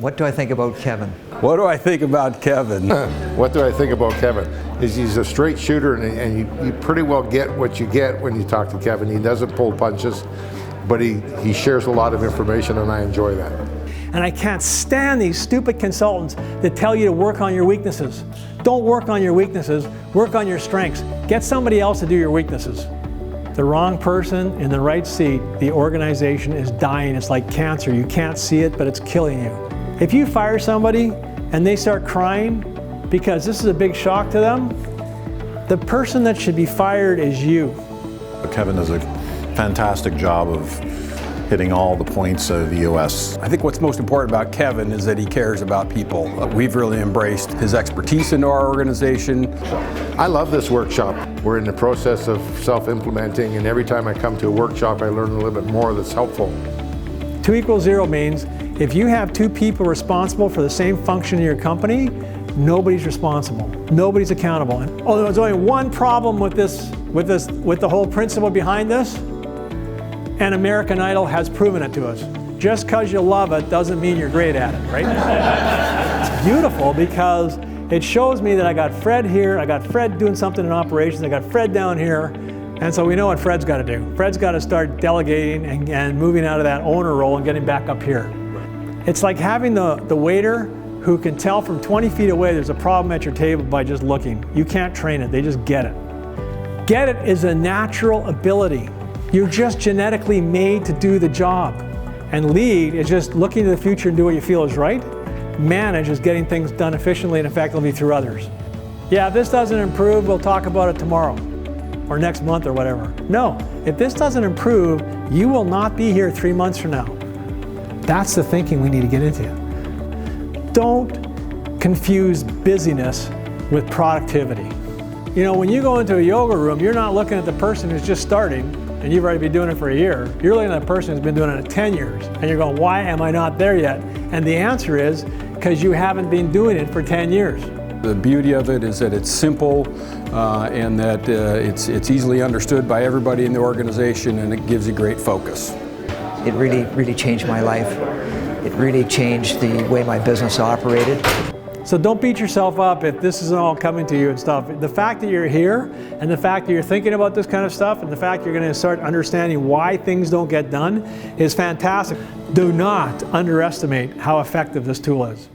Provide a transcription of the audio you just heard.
What do I think about Kevin? What do I think about Kevin? What do I think about Kevin? Is he's a straight shooter, and you pretty well get what you get when you talk to Kevin. He doesn't pull punches, but he shares a lot of information, and I enjoy that. And I can't stand these stupid consultants that tell you to work on your weaknesses. Don't work on your weaknesses, work on your strengths. Get somebody else to do your weaknesses. The wrong person in the right seat, the organization is dying. It's like cancer. You can't see it, but it's killing you. If you fire somebody and they start crying because this is a big shock to them, the person that should be fired is you. Kevin does a fantastic job of hitting all the points of EOS. I think what's most important about Kevin is that he cares about people. We've really embraced his expertise into our organization. I love this workshop. We're in the process of self-implementing, and every time I come to a workshop, I learn a little bit more that's helpful. 2 = 0 means if you have 2 people responsible for the same function in your company, nobody's responsible. Nobody's accountable. And there's only one problem with the whole principle behind this, and American Idol has proven it to us. Just because you love it doesn't mean you're great at it, right? It's beautiful because it shows me that I got Fred here, I got Fred doing something in operations, I got Fred down here, and so we know what Fred's got to do. Fred's got to start delegating and moving out of that owner role and getting back up here. It's like having the waiter who can tell from 20 feet away there's a problem at your table by just looking. You can't train it, they just get it. Get it is a natural ability. You're just genetically made to do the job. And lead is just looking to the future and do what you feel is right. Manage is getting things done efficiently and effectively through others. Yeah, if this doesn't improve, we'll talk about it tomorrow or next month or whatever. No, if this doesn't improve, you will not be here 3 months from now. That's the thinking we need to get into. Don't confuse busyness with productivity. You know, when you go into a yoga room, you're not looking at the person who's just starting and you've already been doing it for a year. You're looking at the person who's been doing it 10 years and you're going, why am I not there yet? And the answer is because you haven't been doing it for 10 years. The beauty of it is that it's simple and that it's easily understood by everybody in the organization, and it gives you great focus. It really changed my life. It really changed the way my business operated. So don't beat yourself up if this isn't all coming to you and stuff. The fact that you're here and the fact that you're thinking about this kind of stuff and the fact you're going to start understanding why things don't get done is fantastic. Do not underestimate how effective this tool is.